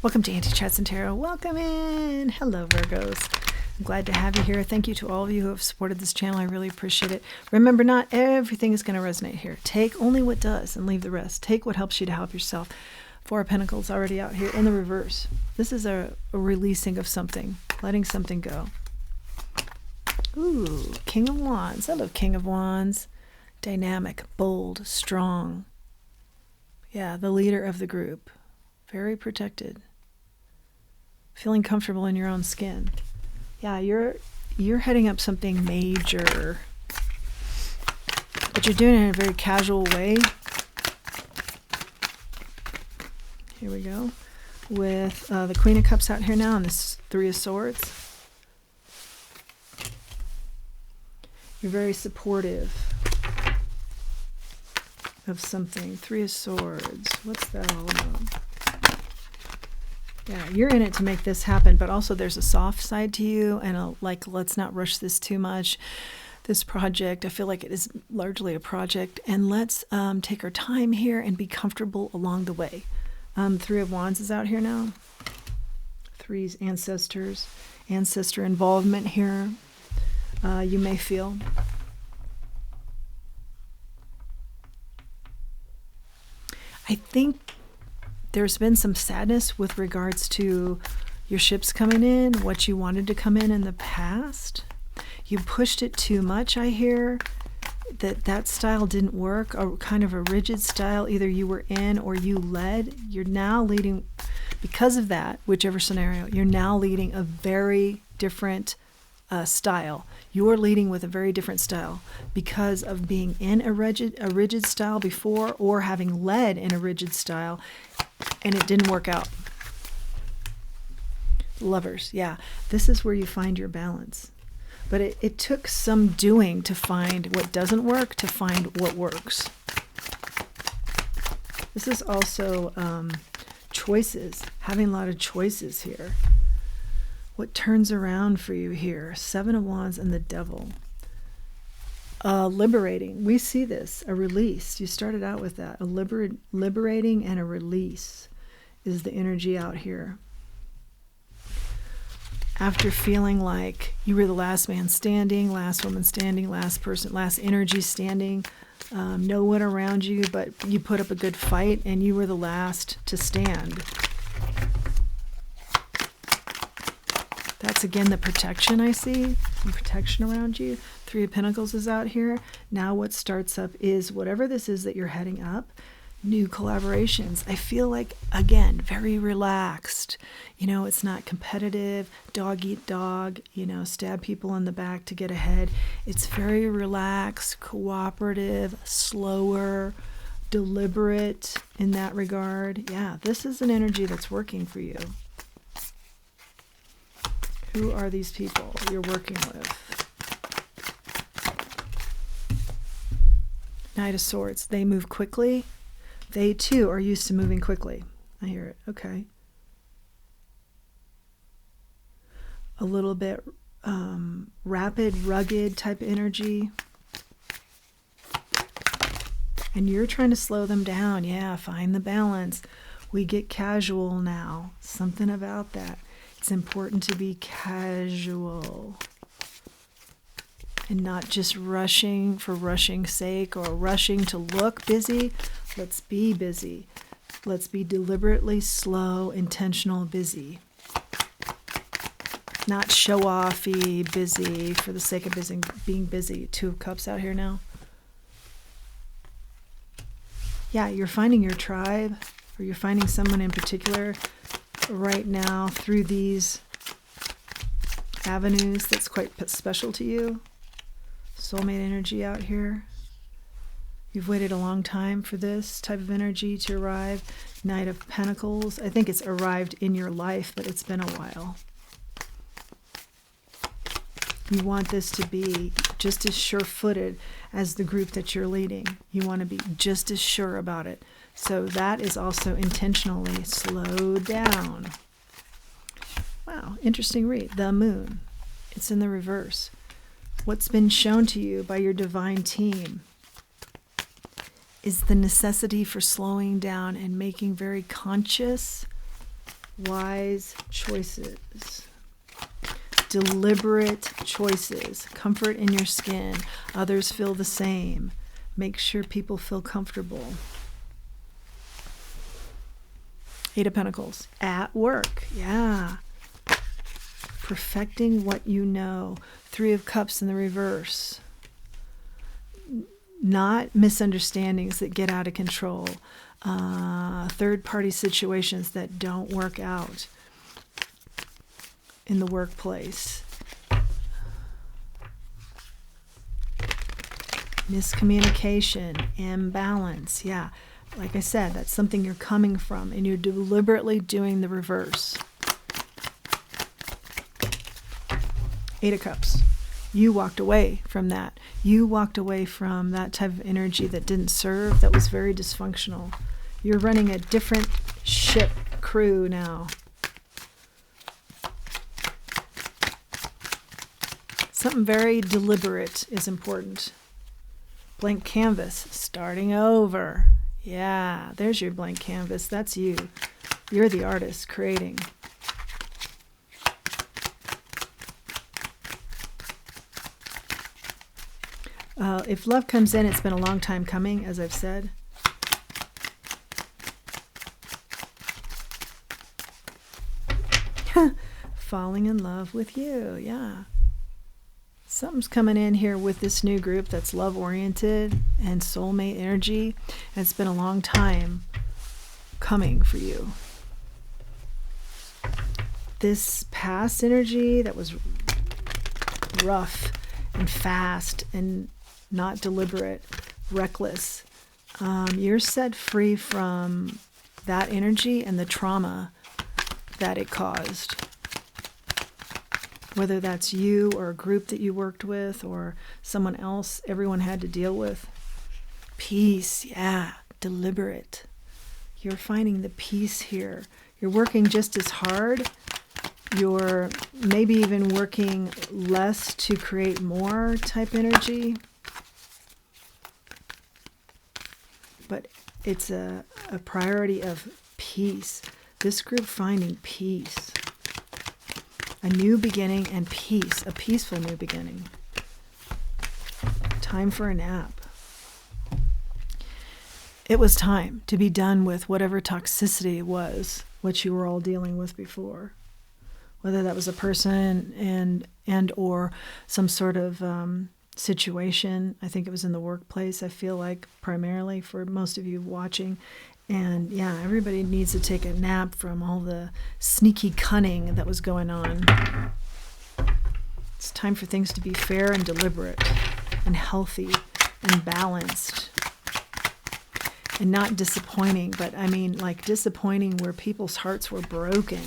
Welcome to Auntie Chats and Tarot. Welcome in. Hello, Virgos. I'm glad to have you here. Thank you to all of you who have supported this channel. I really appreciate it. Remember, not everything is going to resonate here. Take only what does and leave the rest. Take what helps you to help yourself. Four of Pentacles already out here in the reverse. This is a releasing of something, letting something go. Ooh, King of Wands. I love King of Wands. Dynamic, bold, strong. Yeah, the leader of the group. Very protected. Feeling comfortable in your own skin. Yeah, you're heading up something major. But you're doing it in a very casual way. Here we go. With the Queen of Cups out here now and this Three of Swords. You're very supportive of something. Three of Swords. What's that all about? Yeah, you're in it to make this happen, but also there's a soft side to you and a, like, let's not rush this too much. This project, I feel like it is largely a project, and let's take our time here and be comfortable along the way. Three of Wands is out here now. Three's ancestor involvement here. You may feel. I think there's been some sadness with regards to your ships coming in, what you wanted to come in the past. You pushed it too much, I hear. That style didn't work, a kind of a rigid style. Either you were in or you led. You're now leading, because of that, whichever scenario, you're now leading a very different style. You're leading with a very different style because of being in a rigid style before, or having led in a rigid style and it didn't work out. Lovers, yeah. This is where you find your balance. But it took some doing to find what doesn't work, to find what works. This is also choices, having a lot of choices here. What turns around for you here? Seven of Wands and the Devil. Liberating. We see this, a release. You started out with that. A liberating and a release is the energy out here. After feeling like you were the last man standing, last woman standing, last person, last energy standing, no one around you, but you put up a good fight and you were the last to stand. That's again the protection I see, the protection around you. Three of Pentacles is out here. Now what starts up is whatever this is that you're heading up, new collaborations. I feel like, again, very relaxed. You know, it's not competitive, dog eat dog, you know, stab people in the back to get ahead. It's very relaxed, cooperative, slower, deliberate in that regard. Yeah, this is an energy that's working for you. Who are these people you're working with? Knight of Swords. They move quickly. They too are used to moving quickly. I hear it. Okay. A little bit rapid, rugged type energy. And you're trying to slow them down. Yeah, find the balance. We get casual now. Something about that. It's important to be casual and not just rushing for rushing's sake or rushing to look busy. Let's be busy. Let's be deliberately slow, intentional, busy. Not show-offy, busy for the sake of being busy. Two of Cups out here now. Yeah, you're finding your tribe, or you're finding someone in particular right now through these avenues that's quite special to you. Soulmate energy out here. You've waited a long time for this type of energy to arrive. Knight of Pentacles. I think it's arrived in your life, but it's been a while. You want this to be just as sure-footed as the group that you're leading. You want to be just as sure about it. So that is also intentionally slowed down. Wow, interesting read. The Moon. It's in the reverse. What's been shown to you by your divine team is the necessity for slowing down and making very conscious wise choices, deliberate choices, comfort in your skin, others feel the same. Make sure people feel comfortable. 8 of Pentacles, at work, yeah. Perfecting what you know. 3 of Cups in the reverse. Not misunderstandings that get out of control. Third-party situations that don't work out in the workplace. Miscommunication, imbalance, yeah. Like I said, that's something you're coming from, and you're deliberately doing the reverse. 8 of Cups. You walked away from that. You walked away from that type of energy that didn't serve, that was very dysfunctional. You're running a different ship crew now. Something very deliberate is important. Blank canvas, starting over. Yeah, there's your blank canvas. That's you. You're the artist creating. If love comes in, it's been a long time coming, as I've said. Falling in love with you, yeah. Something's coming in here with this new group that's love-oriented and soulmate energy. And it's been a long time coming for you. This past energy that was rough and fast and not deliberate, reckless, you're set free from that energy and the trauma that it caused. Whether that's you or a group that you worked with or someone else everyone had to deal with. Peace, yeah, deliberate. You're finding the peace here. You're working just as hard. You're maybe even working less to create more type energy. But it's a priority of peace. This group finding peace. A new beginning and peace. A peaceful new beginning. Time for a nap. It was time to be done with whatever toxicity was, what you were all dealing with before. Whether that was a person and or some sort of situation. I think it was in the workplace, I feel like, primarily for most of you watching. And yeah, everybody needs to take a nap from all the sneaky cunning that was going on. It's time for things to be fair and deliberate and healthy and balanced. And not disappointing, but I mean like disappointing where people's hearts were broken.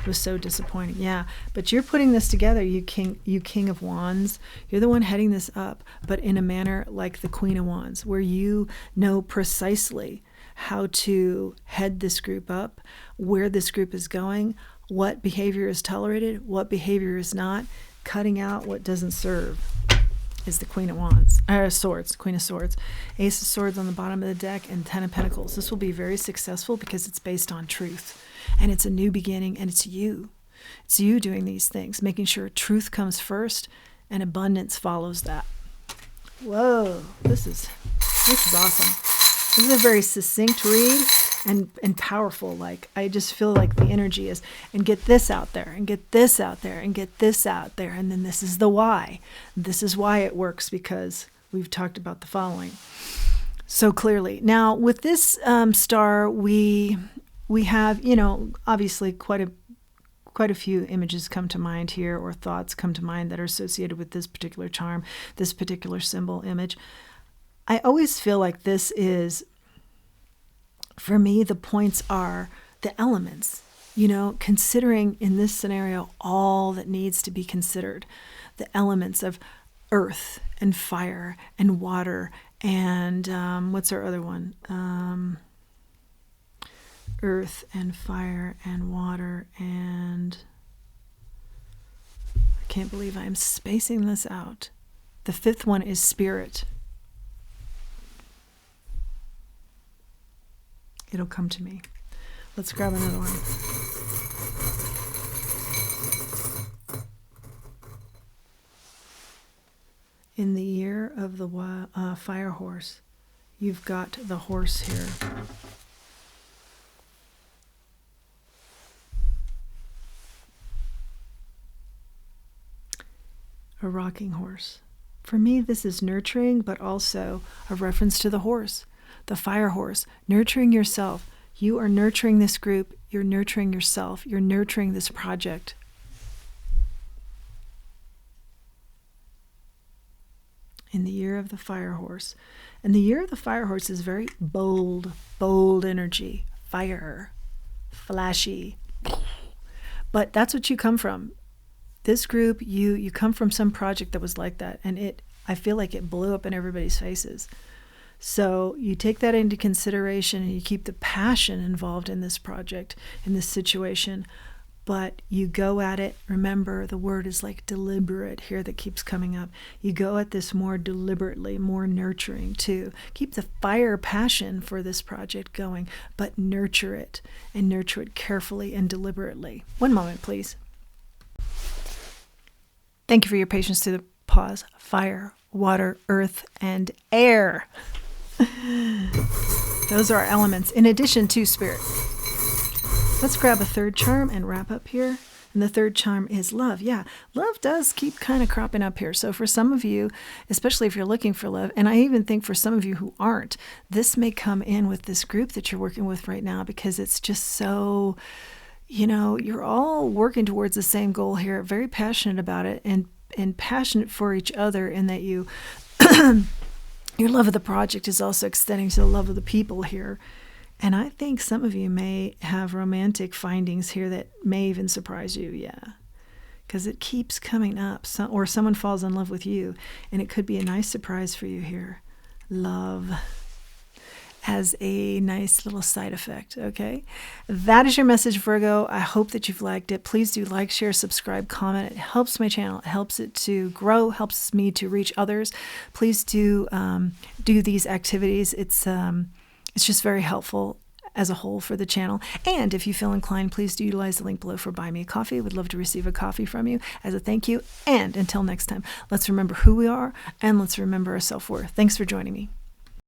It was so disappointing. Yeah, but you're putting this together, you King of Wands. You're the one heading this up, but in a manner like the Queen of Wands, where you know precisely how to head this group up, where this group is going, what behavior is tolerated, what behavior is not, cutting out what doesn't serve. Is the Queen of Wands, Swords, Queen of Swords, Ace of Swords on the bottom of the deck, and 10 of Pentacles. This will be very successful because it's based on truth, and it's a new beginning, and it's you. It's you doing these things, making sure truth comes first, and abundance follows that. Whoa, this is awesome. This is a very succinct read and powerful. Like, I just feel like the energy is, and get this out there, and get this out there, and get this out there, and then this is the why. This is why it works, because we've talked about the following so clearly. Now, with this star, we have, obviously quite a few images come to mind here, or thoughts come to mind that are associated with this particular charm, this particular symbol image. I always feel like this is, for me, the points are the elements, considering in this scenario all that needs to be considered. The elements of earth and fire and water and what's our other one? Earth and fire and water and I can't believe I'm spacing this out. The fifth one is spirit. It'll come to me. Let's grab another one. In the year of the fire horse, you've got the horse here. A rocking horse. For me, this is nurturing, but also a reference to the horse, the fire horse, nurturing yourself. You are nurturing this group. You're nurturing yourself. You're nurturing this project. In the year of the fire horse. And the year of the fire horse is very bold, bold energy, fire, flashy. But that's what you come from. This group, you come from some project that was like that, and I feel like it blew up in everybody's faces. So you take that into consideration and you keep the passion involved in this project, in this situation, but you go at it. Remember, the word is like deliberate here that keeps coming up. You go at this more deliberately, more nurturing too. Keep the fire passion for this project going, but nurture it, and nurture it carefully and deliberately. One moment, please. Thank you for your patience through the pause. Fire, water, earth, and air. Those are our elements, in addition to spirit. Let's grab a third charm and wrap up here. And the third charm is love. Yeah, love does keep kind of cropping up here. So for some of you, especially if you're looking for love, and I even think for some of you who aren't, this may come in with this group that you're working with right now, because it's just so... you're all working towards the same goal here, very passionate about it, and passionate for each other, in that your love of the project is also extending to the love of the people here. And I think some of you may have romantic findings here that may even surprise you, yeah, because it keeps coming up. Or someone falls in love with you, and it could be a nice surprise for you here. Love as a nice little side effect, okay? That is your message, Virgo. I hope that you've liked it. Please do like, share, subscribe, comment. It helps my channel. It helps it to grow, helps me to reach others. Please do these activities. It's just very helpful as a whole for the channel. And if you feel inclined, please do utilize the link below for Buy Me a Coffee. Would love to receive a coffee from you as a thank you. And until next time, let's remember who we are, and let's remember our self-worth. Thanks for joining me.